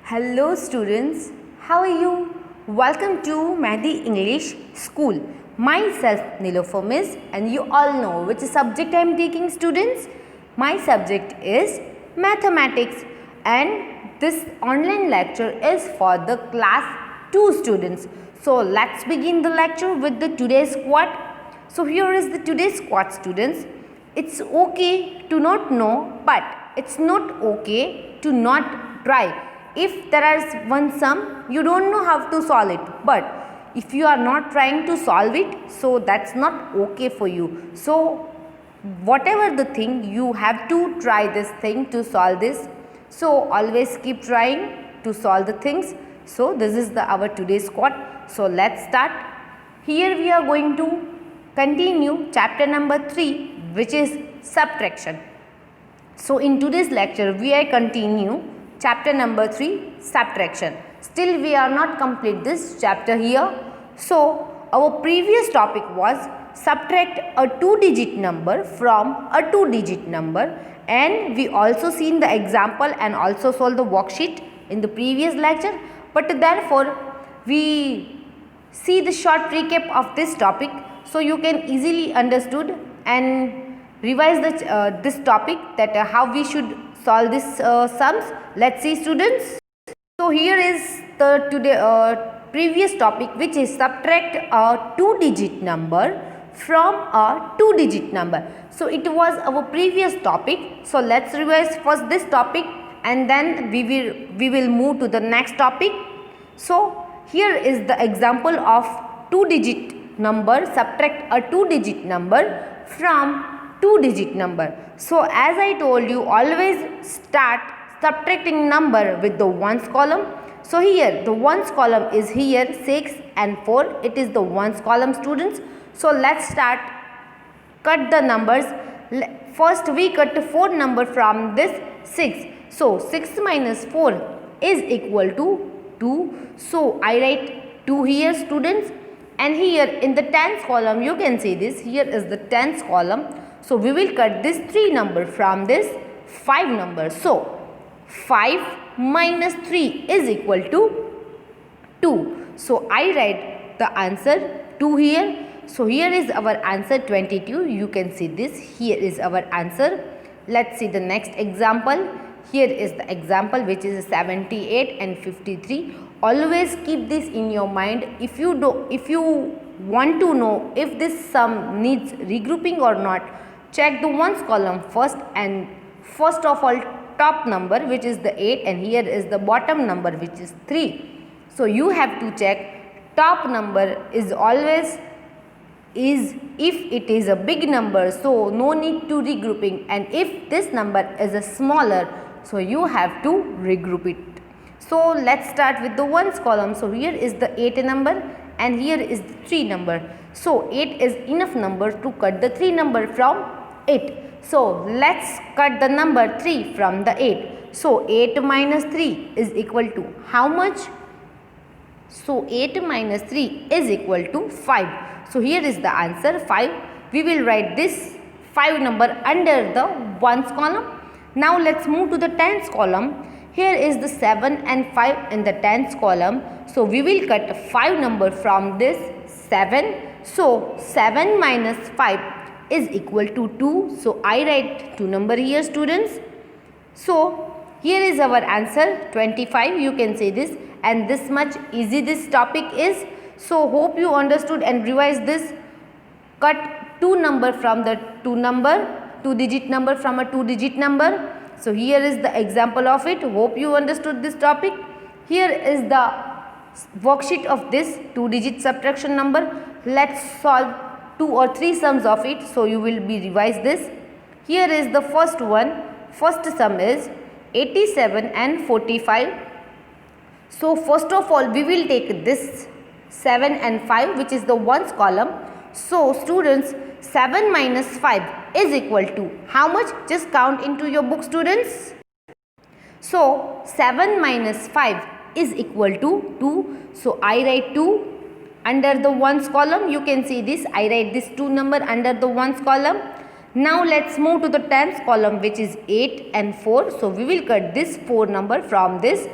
Hello students, how are you? Welcome to Mehdi English School. Myself Nilofer Miss, and you all know which subject I am taking, students. My subject is mathematics, and this online lecture is for the class 2 students. So let's begin the lecture with the today's quote. So here is the today's quote, students. It's okay to not know, but it's not okay to not try. If there is one sum, you don't know how to solve it, but if you are not trying to solve it, so that's not okay for you. So whatever the thing, you have to try this thing to solve this. So always keep trying to solve the things. So this is our today's quote. So let's start. Here we are going to continue chapter number 3, which is subtraction. So in today's lecture we are continue chapter number 3, subtraction. Still we are not complete this chapter here. So our previous topic was subtract a 2-digit number from a 2-digit number, and we also seen the example and also solved the worksheet in the previous lecture. But therefore we see the short recap of this topic, so you can easily understood and revise this topic that how we should solve this sums. Let's see, students. So here is the previous topic, which is subtract a 2-digit number from a 2-digit number. So it was our previous topic. So let's revise first this topic, and then we will move to the next topic. So here is the example of 2-digit number. Subtract a 2-digit number from 2-digit number. So as I told you, always start subtracting number with the ones column. So here the ones column is here 6 and 4. It is the ones column, students. So let's start cut the numbers. First we cut 4 number from this 6. So 6 minus 4 is equal to 2. So I write 2 here, students. And here in the tens column you can see this. Here is the tens column. So we will cut this 3 number from this 5 number. So 5 minus 3 is equal to 2. So I write the answer 2 here. So here is our answer 22. You can see this. Here is our answer. Let's see the next example. Here is the example, which is 78 and 53. Always keep this in your mind. If you want to know if this sum needs regrouping or not, check the ones column first, and first of all top number, which is the 8, and here is the bottom number, which is 3. So you have to check top number is always is if it is a big number, so no need to regrouping, and if this number is a smaller, so you have to regroup it. So let's start with the ones column. So here is the 8 number and here is the 3 number. So 8 is enough number to cut the 3 number from 8. So let's cut the number 3 from the 8. So 8 minus 3 is equal to how much? So 8 minus 3 is equal to 5. So here is the answer 5. We will write this 5 number under the ones column. Now let's move to the tens column. Here is the 7 and 5 in the tens column. So we will cut 5 number from this 7. So 7 minus 5 is equal to 2. So I write 2 number here, students. So here is our answer 25. You can say this, and this much easy this topic is. So hope you understood and revise this. Cut 2 number from the 2-digit number from a 2-digit number. So here is the example of it. Hope you understood this topic. Here is the worksheet of this 2-digit subtraction number. Let's solve 2 or 3 sums of it. So you will be revise this. Here is the first one. First sum is 87 and 45. So first of all we will take this 7 and 5, which is the ones column. So students, 7 minus 5 is equal to how much? Just count into your book, students. So 7 minus 5 is equal to 2. So I write 2 under the ones column. You can see this. I write this 2 number under the ones column. Now let's move to the tens column, which is 8 and 4. So we will cut this 4 number from this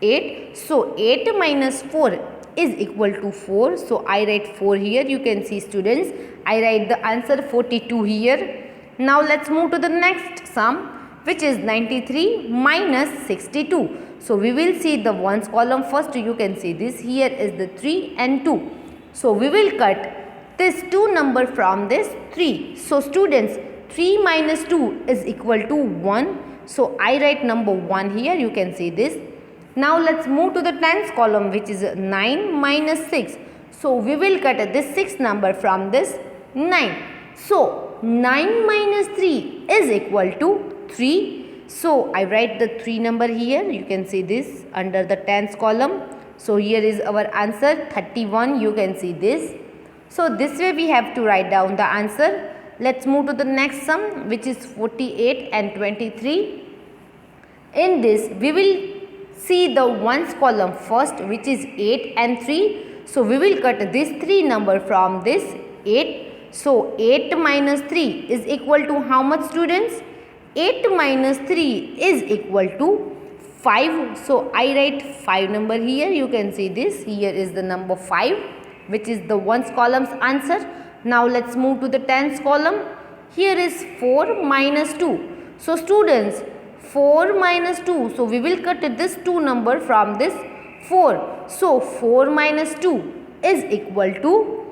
8. So 8 minus 4 is equal to 4. So I write 4 here. You can see students, I write the answer 42 here. Now let's move to the next sum, which is 93 minus 62. So we will see the ones column first. You can see this here is the 3 and 2. So we will cut this 2 number from this 3. So students, 3 minus 2 is equal to 1. So I write number 1 here. You can see this. Now let's move to the tens column, which is 9 minus 6. So we will cut this 6 number from this 9. So 9 minus 3 is equal to 3. So I write the 3 number here. You can see this under the tens column. So here is our answer 31. You can see this. So this way we have to write down the answer. Let's move to the next sum, which is 48 and 23. In this we will see the ones column first, which is 8 and 3. So we will cut this 3 number from this 8. So 8 minus 3 is equal to how much, students? 8 minus 3 is equal to 5. So I write 5 number here. You can see this. Here is the number 5, which is the ones column's answer. Now let's move to the tens column. Here is 4 minus 2. So students, 4 minus 2. So we will cut this 2 number from this 4. So 4 minus 2 is equal to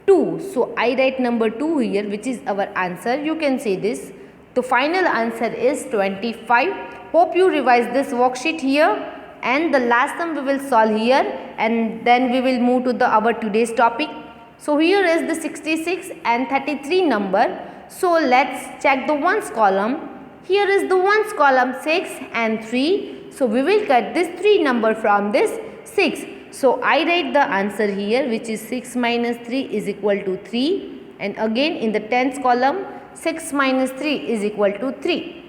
2. So I write number 2 here, which is our answer. You can see this. The final answer is 25. Hope you revise this worksheet here, and the last sum we will solve here, and then we will move to our today's topic. So here is the 66 and 33 number. So let's check the ones column. Here is the ones column 6 and 3. So we will cut this 3 number from this 6. So I write the answer here, which is 6 minus 3 is equal to 3. And again in the tens column, 6 minus 3 is equal to 3.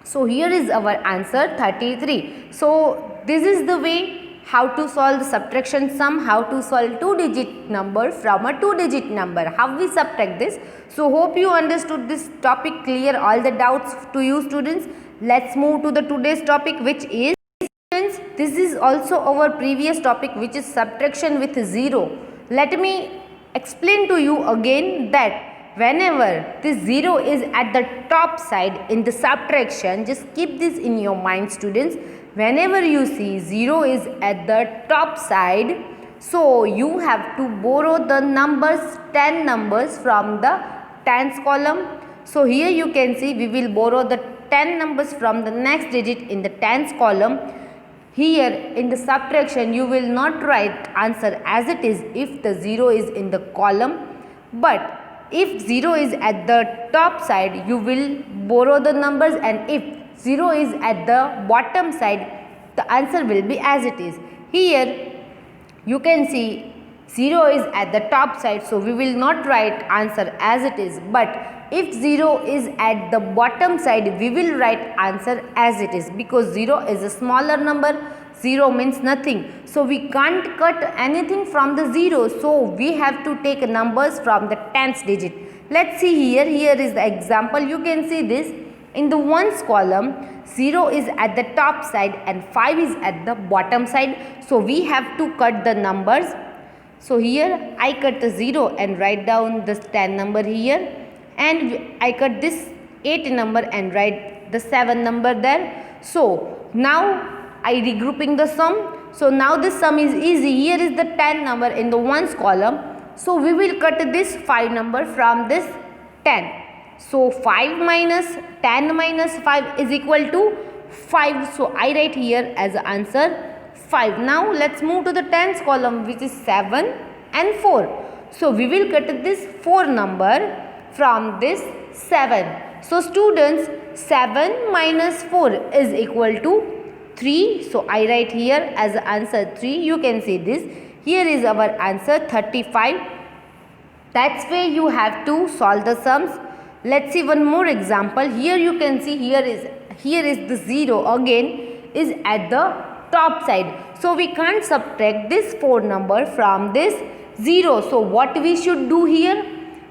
So here is our answer 33. So this is the way how to solve the subtraction sum, how to solve 2-digit number from a 2-digit number, how we subtract this. So hope you understood this topic, clear all the doubts to you students. Let's move to the today's topic, which is, students, this is also our previous topic, which is subtraction with 0. Let me explain to you again that whenever this 0 is at the top side in the subtraction, just keep this in your mind, students. Whenever you see 0 is at the top side, so you have to borrow the numbers, 10 numbers from the tens column. So here you can see we will borrow the 10 numbers from the next digit in the tens column. Here in the subtraction you will not write answer as it is if the 0 is in the column, but if 0 is at the top side you will borrow the numbers, and if 0 is at the bottom side the answer will be as it is. Here you can see 0 is at the top side, so we will not write answer as it is, but if 0 is at the bottom side we will write answer as it is, because 0 is a smaller number, 0 means nothing. So we can't cut anything from the 0, so we have to take numbers from the tens digit. Let's see here. Here is the example. You can see this. In the ones column, 0 is at the top side and 5 is at the bottom side. So we have to cut the numbers. So here I cut the 0 and write down this 10 number here, and I cut this 8 number and write the 7 number there. So now I regrouping the sum. So now this sum is easy. Here is the 10 number in the ones column. So we will cut this 5 number from this 10. So 5 minus 10 minus 5 is equal to 5. So I write here as answer 5. Now let's move to the tens column, which is 7 and 4. So we will cut this 4 number from this 7. So students, 7 minus 4 is equal to 3. So I write here as answer 3. You can see this. Here is our answer 35. That's way you have to solve the sums. Let's see one more example. Here you can see here is the 0 again is at the top side. So we can't subtract this 4 number from this 0. So what we should do here?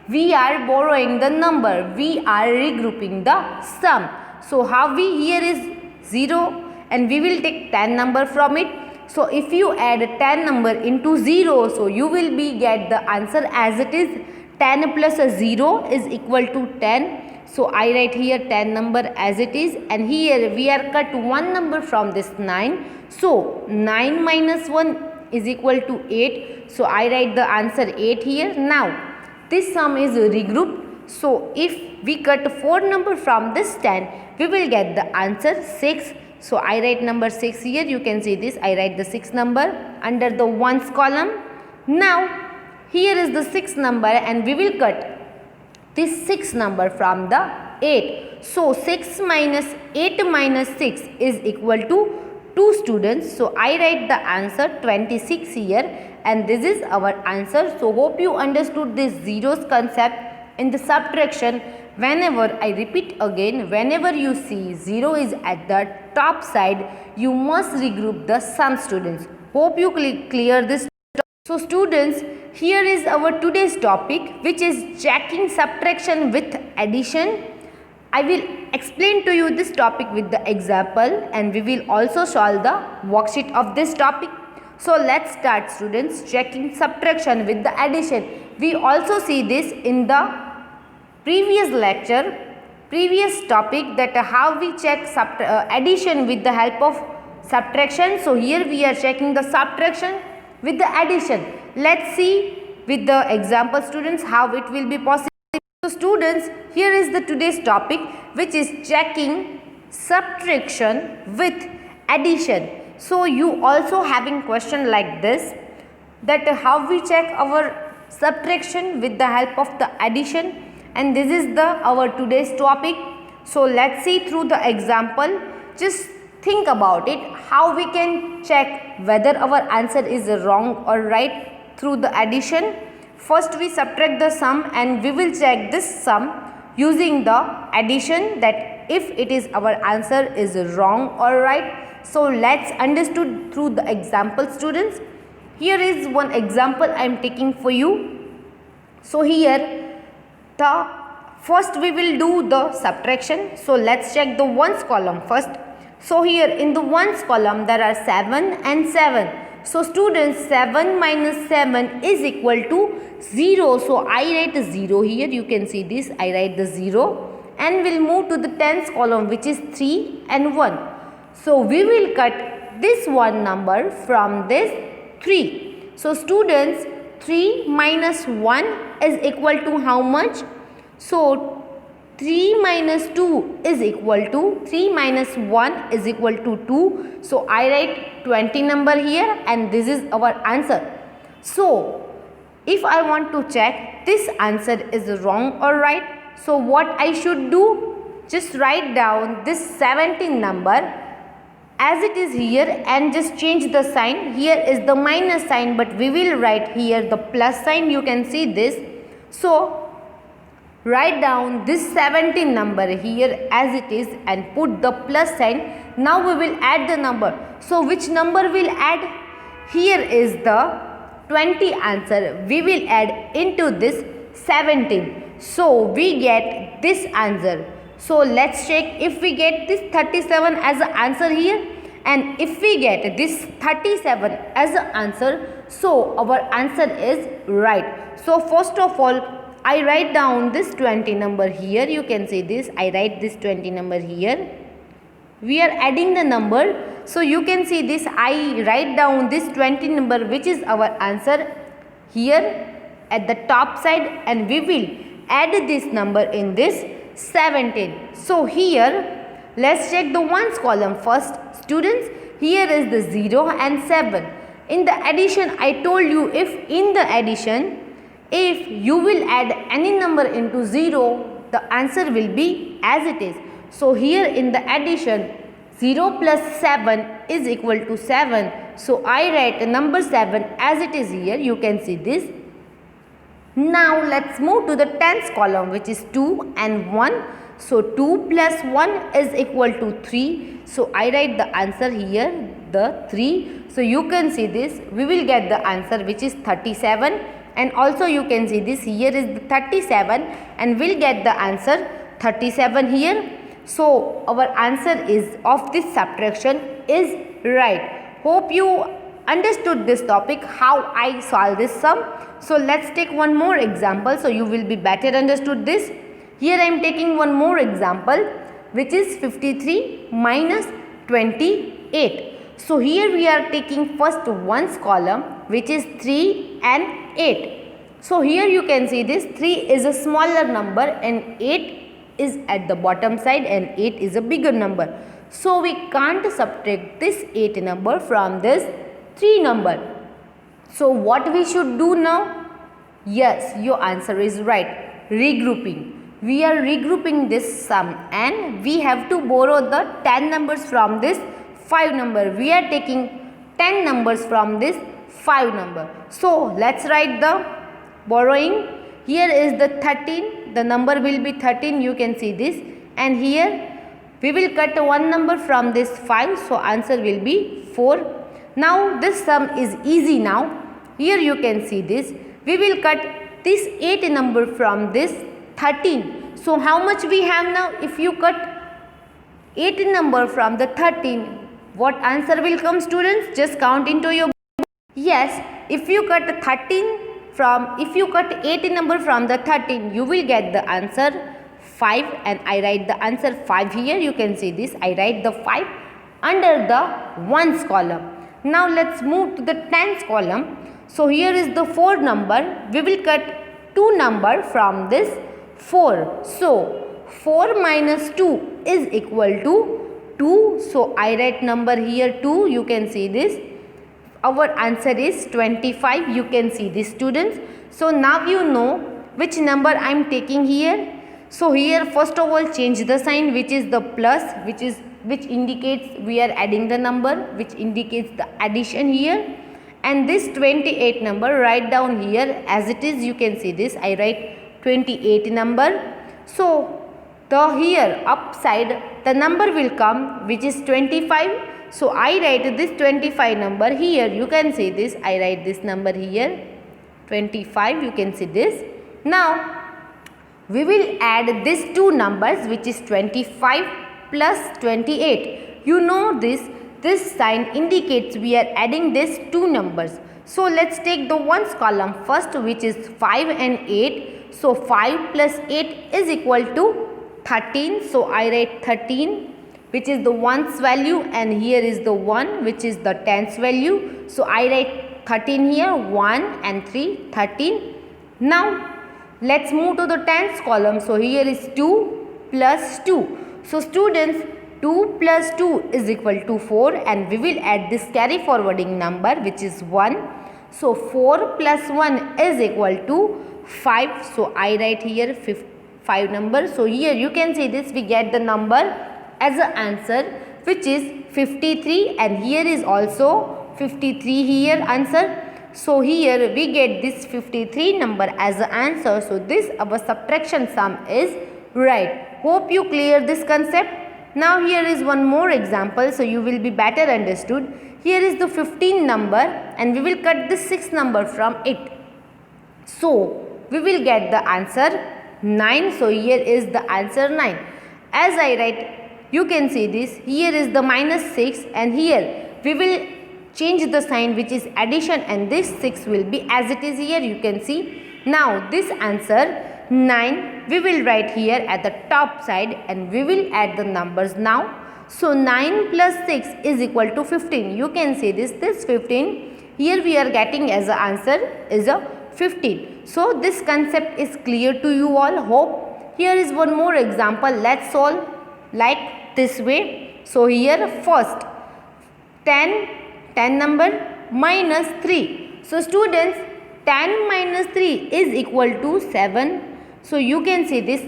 We are borrowing the number. We are regrouping the sum. So how we, here is 0 and we will take 10 number from it. So if you add 10 number into 0, so you will be get the answer as it is. 10 plus a 0 is equal to 10. So I write here 10 number as it is, and here we are cut 1 number from this 9. So 9 minus 1 is equal to 8. So I write the answer 8 here. Now this sum is regrouped. So if we cut 4 number from this 10, we will get the answer 6. So I write number 6 here. You can see this. I write the 6 number under the ones column. Now here is the 6 number, and we will cut this 6 number from the 8. So 6 minus 8 minus 6 is equal to 2 students. So I write the answer 26 here, and this is our answer. So hope you understood this zeros concept in the subtraction. Whenever I repeat again, whenever you see 0 is at the top side, you must regroup the sum, students. Hope you clear this. So students, here is our today's topic, which is checking subtraction with addition. I will explain to you this topic with the example, and we will also solve the worksheet of this topic. So let's start, students, checking subtraction with the addition. We also see this in the previous lecture, previous topic, that how we check addition with the help of subtraction. So here we are checking the subtraction with the addition. Let's see with the example, students, how it will be possible. So students, here is the today's topic, which is checking subtraction with addition. So you also having question like this, that how we check our subtraction with the help of the addition, and this is the our today's topic. So let's see through the example. Just think about it, how we can check whether our answer is wrong or right through the addition. First we subtract the sum, and we will check this sum using the addition, that if it is our answer is wrong or right. So let's understood through the example, students. Here is one example I am taking for you. So here the first we will do the subtraction. So let's check the ones column first. So here in the ones column there are 7 and 7. So students, 7 minus 7 is equal to 0. So I write 0 here. You can see this. I write the 0, and we'll move to the tens column, which is 3 and 1. So we will cut this one number from this 3. So students, 3 minus 1 is equal to how much? So 3 minus 2 is equal to 3 minus 1 is equal to 2. So I write 20 number here, and this is our answer. So if I want to check this answer is wrong or right, so what I should do? Just write down this 17 number as it is here, and just change the sign. Here is the minus sign, but we will write here the plus sign. You can see this. So write down this 17 number here as it is, and put the plus sign. Now we will add the number. So which number will add? Here is the 20 answer. We will add into this 17. So we get this answer. So let's check if we get this 37 as an answer here, and if we get this 37 as an answer, so our answer is right. So first of all, I write down this 20 number here. You can see this. I write this 20 number here. We are adding the number. So you can see this. I write down this 20 number, which is our answer here at the top side, and we will add this number in this 17. So here let's check the ones column first. Students, here is the 0 and 7. In the addition, I told you, if in the addition, if you will add any number into 0, the answer will be as it is. So here in the addition, 0 plus 7 is equal to 7. So I write number 7 as it is here. You can see this. Now let's move to the tens column, which is 2 and 1. So 2 plus 1 is equal to 3. So I write the answer here, the 3. So you can see this. We will get the answer, which is 37. And also you can see this. Here is the 37, and we'll get the answer 37 here. So our answer is of this subtraction is right. Hope you understood this topic, how I solve this sum. So let's take one more example so you will be better understood this. Here I am taking one more example, which is 53 minus 28. So here we are taking first ones column, which is 3 and 8. So here you can see this 3 is a smaller number and 8 is at the bottom side and 8 is a bigger number. So we can't subtract this 8 number from this 3 number. So what we should do now? Yes, your answer is right. Regrouping. We are regrouping this sum and we have to borrow the 10 numbers from this 5 number. We are taking 10 numbers from this 5 number. So let's write the borrowing. Here is the 13. The number will be 13. You can see this. And here we will cut one number from this 5. So answer will be 4. Now this sum is easy now. Here you can see this. We will cut this 8 number from this 13. So how much we have now? If you cut 8 number from the 13, what answer will come, students? Just count into your. Yes, if you cut 8 number from the 13, you will get the answer 5, and I write the answer 5 here. You can see this. I write the 5 under the ones column. Now let's move to the tens column. So here is the 4 number. We will cut 2 number from this 4. So 4 minus 2 is equal to 2. So I write number here 2. You can see this. Our answer is 25. You can see this, students. So now you know which number I am taking here. So here first of all change the sign, which is the plus, which indicates we are adding the number, which indicates the addition here. And this 28 number write down here as it is. You can see this. I write 28 number. So the here upside the number will come, which is 25. So I write this 25 number here. You can see this. I write this number here 25. You can see this. Now we will add these two numbers, which is 25 plus 28. You know this. This sign indicates we are adding these two numbers. So let's take the ones column first, which is 5 and 8. So 5 plus 8 is equal to 13. So I write 13, which is the ones value, and here is the 1, which is the tens value. So I write 13 here, 1 and 3, 13. Now let's move to the tens column. So here is 2 plus 2. So students, 2 plus 2 is equal to 4, and we will add this carry forwarding number, which is 1. So 4 plus 1 is equal to 5. So I write here 5 number. So here you can see this, we get the number as an answer, which is 53, and here is also 53 here answer. So here we get this 53 number as an answer. So this our subtraction sum is right. Hope you clear this concept. Now here is one more example, so you will be better understood. Here is the 15 number, and we will cut the 6 number from it. So we will get the answer 9. So here is the answer 9. As I write, you can see this. Here is the minus 6, and here we will change the sign, which is addition, and this 6 will be as it is here. You can see. Now this answer 9 we will write here at the top side, and we will add the numbers now. So 9 plus 6 is equal to 15. You can see this 15 here we are getting as an answer is a 15. So this concept is clear to you all. Hope. Here is one more example. Let's solve like this way. So here first 10 number minus 3. So students, 10 minus 3 is equal to 7. So you can see this.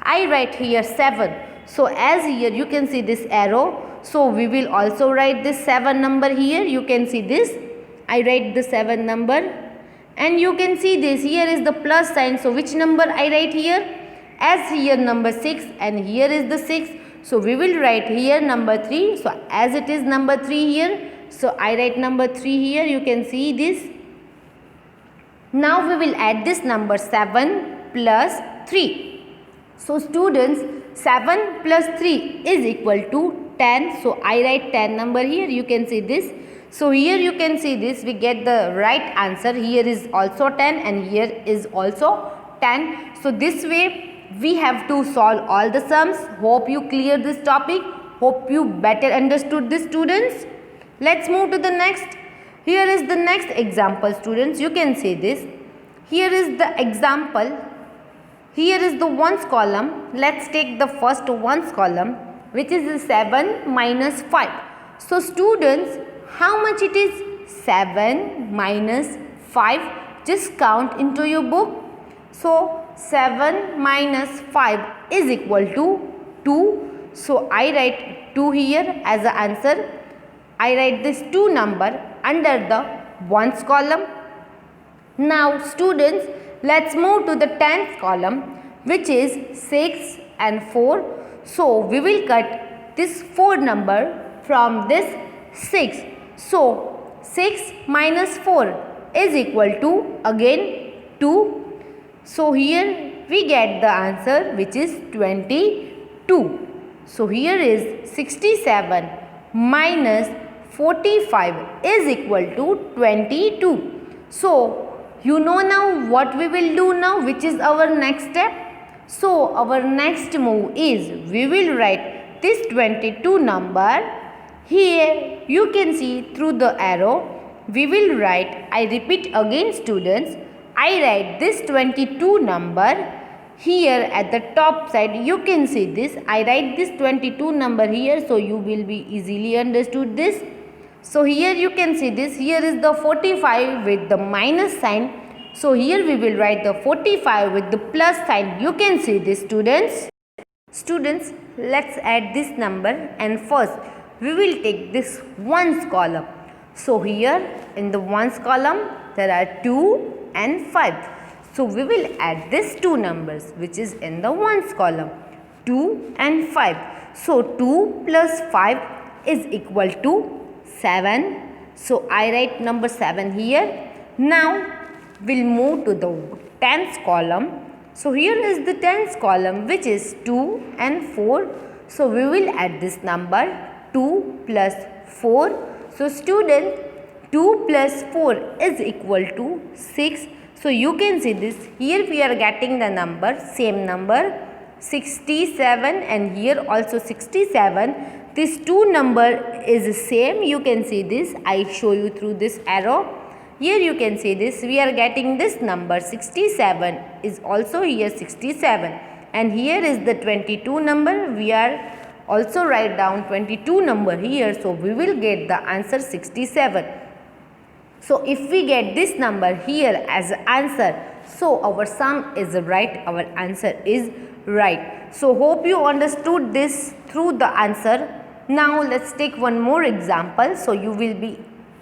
I write here 7. So as here you can see this arrow. So we will also write this 7 number here. You can see this. I write the 7 number. And you can see this. Here is the plus sign. So which number I write here? As here number 6, and here is the 6. So we will write here number 3. So as it is number 3 here. So I write number 3 here. You can see this. Now we will add this number 7 plus 3. So students, 7 plus 3 is equal to 10. So I write 10 number here. You can see this. So here you can see this. We get the right answer. Here is also 10 and here is also 10. So this way we have to solve all the sums. Hope you clear this topic. Hope you better understood this, students. Let's move to the next. Here is the next example, students. You can see this. Here is the example. Here is the ones column. Let's take the first ones column, which is the 7 minus 5. So students, how much it is? 7 minus 5. Just count into your book. So 7 minus 5 is equal to 2. So I write 2 here as the answer. I write this 2 number under the ones column. Now students, let's move to the 10th column, which is 6 and 4. So we will cut this 4 number from this 6. So 6 minus 4 is equal to again 2. So here we get the answer, which is 22. So here is 67 minus 45 is equal to 22. So you know now what we will do now, which is our next step. So our next move is we will write this 22 number. Here you can see through the arrow. We will write, I repeat again students, I write this 22 number. Here at the top side you can see this. I write this 22 number here, so you will be easily understood this. So here you can see this. Here is the 45 with the minus sign. So here we will write the 45 with the plus sign. You can see this, students. Students, let's add this number, and first we will take this ones column. So here in the ones column there are 2 and 5. So we will add these 2 numbers which is in the ones column, 2 and 5. So 2 plus 5 is equal to 7. So I write number 7 here. Now we'll move to the 10th column. So here is the 10th column, which is 2 and 4. So we will add this number, 2 plus 4. So student, 2 plus 4 is equal to 6. So you can see this. Here we are getting the number, same number, 67, and here also 67. This 2 number is same. You can see this. I show you through this arrow. Here you can see this. We are getting this number 67 is also here 67. And here is the 22 number. We are also write down 22 number here. So we will get the answer 67. So if we get this number here as answer, so our sum is right, our answer is right. So hope you understood this through the answer. Now let's take one more example, so you will be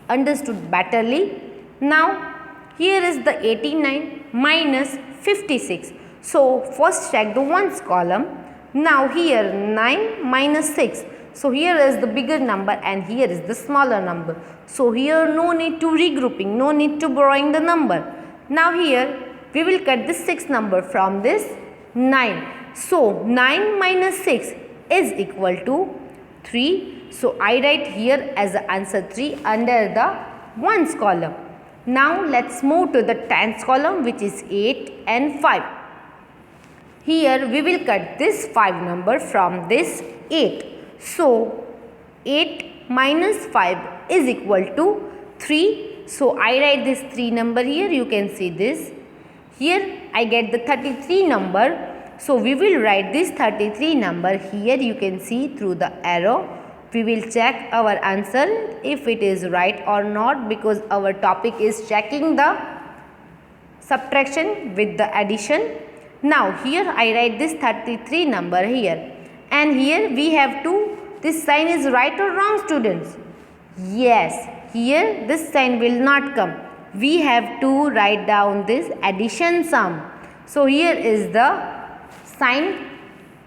understood betterly. Now here is the 89 minus 56. So first check the ones column. Now here 9 minus 6. So here is the bigger number and here is the smaller number. So here no need to regrouping, no need to borrowing the number. Now here we will cut the 6 number from this 9. So 9 minus 6 is equal to 3. So I write here as the answer 3 under the ones column. Now let's move to the 10th column, which is 8 and 5. Here we will cut this 5 number from this 8. So 8 minus 5 is equal to 3. So I write this 3 number here. You can see this. Here I get the 33 number. So we will write this 33 number here. You can see through the arrow. We will check our answer if it is right or not, because our topic is checking the subtraction with the addition. Now here I write this 33 number here, and here we have to, this sign is right or wrong, students? Yes, here this sign will not come. We have to write down this addition sum. So here is the sign,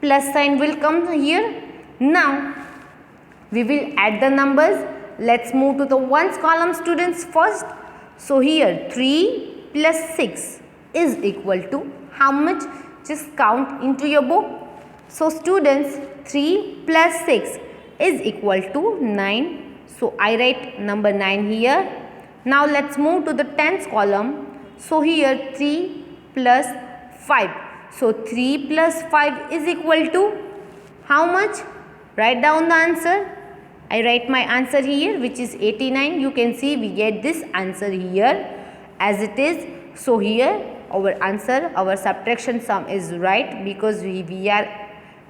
plus sign will come here. Now we will add the numbers. Let's move to the ones column, students, first. So here 3 plus 6 is equal to how much? Just count into your book. So students, 3 plus 6 is equal to 9. So I write number 9 here. Now let's move to the tens column. So here 3 plus 5. So 3 plus 5 is equal to how much? Write down the answer. I write my answer here, which is 89. You can see we get this answer here as it is. So here our answer, our subtraction sum is right because we are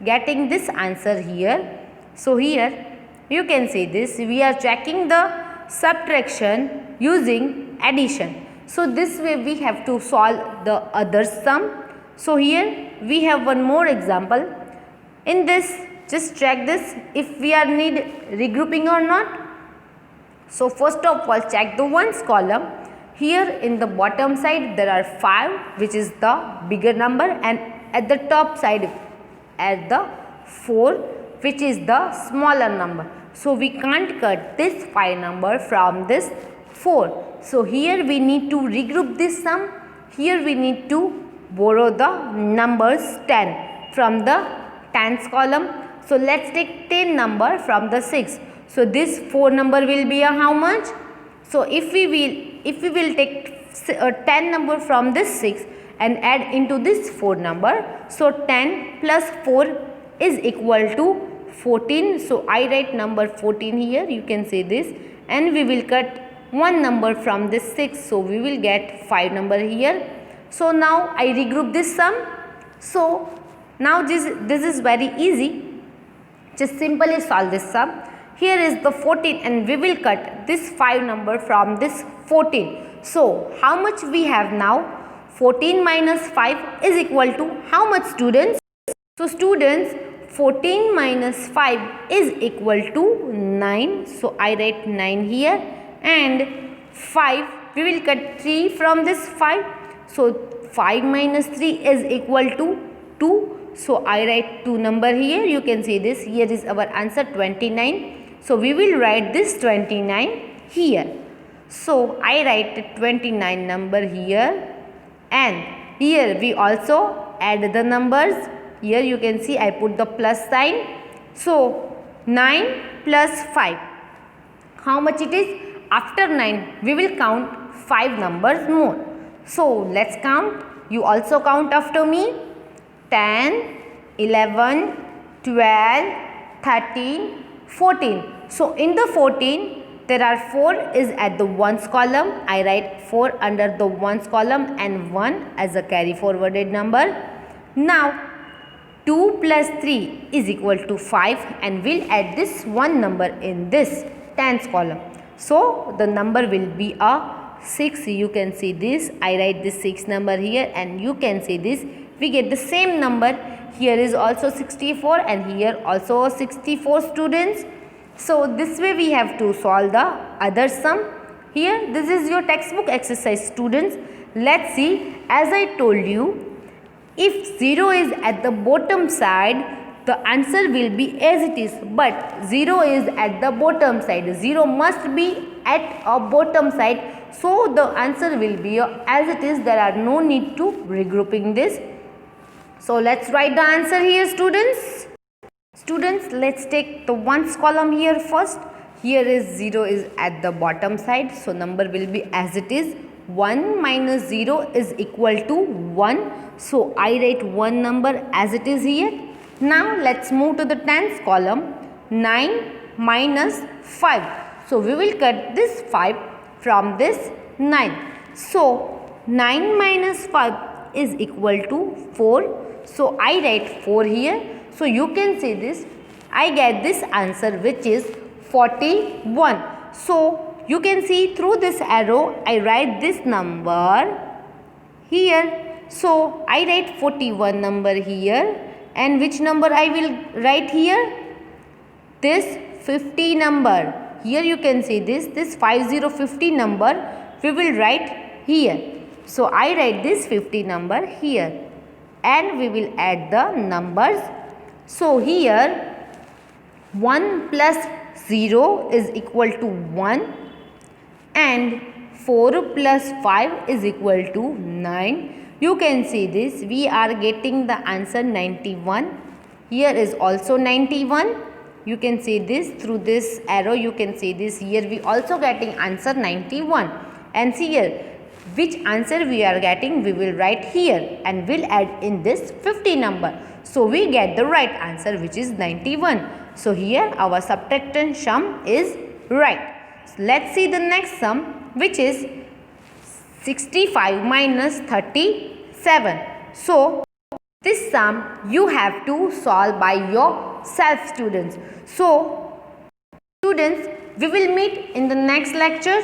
getting this answer here. So here you can see this, we are checking the subtraction using addition. So this way we have to solve the other sum. So here we have one more example. In this, just check this if we are need regrouping or not. So first of all, check the ones column. Here in the bottom side there are 5, which is the bigger number, and at the top side at the 4, which is the smaller number. So we can't cut this 5 number from this 4. So here we need to regroup this sum. Here we need to borrow the numbers 10 from the tens column. So let's take 10 number from the 6. So this 4 number will be a how much? So if we will take 10 number from this 6 and add into this 4 number, so 10 plus 4 is equal to 14. So I write number 14 here, you can say this, and we will cut one number from this 6, so we will get 5 number here. So now I regroup this sum. So now this is very easy. Just simply solve this sum. Here is the 14 and we will cut this 5 number from this 14. So how much we have now? 14 minus 5 is equal to how much, students? So students, 14 minus 5 is equal to 9. So I write 9 here, and 5, we will cut 3 from this 5. So 5 minus 3 is equal to 2. So I write 2 number here, you can see this, here is our answer 29. So we will write this 29 here. So I write 29 number here, and here we also add the numbers. Here you can see I put the plus sign. So 9 plus 5, how much it is? After 9 we will count 5 numbers more. So let's count. You also count after me. 10, 11, 12, 13, 14. So in the 14 there are 4 is at the ones column. I write 4 under the ones column and 1 as a carry forwarded number. Now 2 plus 3 is equal to 5, and we'll add this 1 number in this tens column. So the number will be a 6. You can see this, I write this 6 number here, and you can see this, we get the same number. Here is also 64 and here also 64, students. So this way we have to solve the other sum. Here this is your textbook exercise, students. Let's see, as I told you, if 0 is at the bottom side, the answer will be as it is, but 0 is at the bottom side. 0 must be at a bottom side, so the answer will be as it is. There are no need to regrouping this. So let's write the answer here, students. Students, let's take the ones column here first. Here is 0 is at the bottom side, so number will be as it is. 1 minus 0 is equal to 1. So I write 1 number as it is here. Now let's move to the tens column. 9 minus 5. So we will cut this 5 from this 9. So 9 minus 5 is equal to 4. So I write 4 here. So you can see this, I get this answer, which is 41. So you can see through this arrow, I write this number here. So I write 41 number here, and which number I will write here? This 50 number. Here you can see this 5050 number we will write here. So I write this 50 number here, and we will add the numbers. So here 1 plus 0 is equal to 1, and 4 plus 5 is equal to 9. You can see this, we are getting the answer 91. Here is also 91. You can see this through this arrow. You can see this. Here we also getting answer 91. And see here which answer we are getting, we will write here and we'll add in this 50 number. So we get the right answer, which is 91. So here our subtraction sum is right. So let's see the next sum, which is 65 minus 37. So this sum you have to solve by yourself, students. So students, we will meet in the next lecture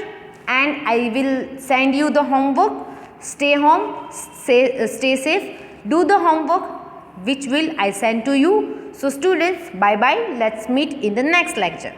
and I will send you the homework. Stay home, stay safe, do the homework which will I send to you. So students, bye bye. Let's meet in the next lecture.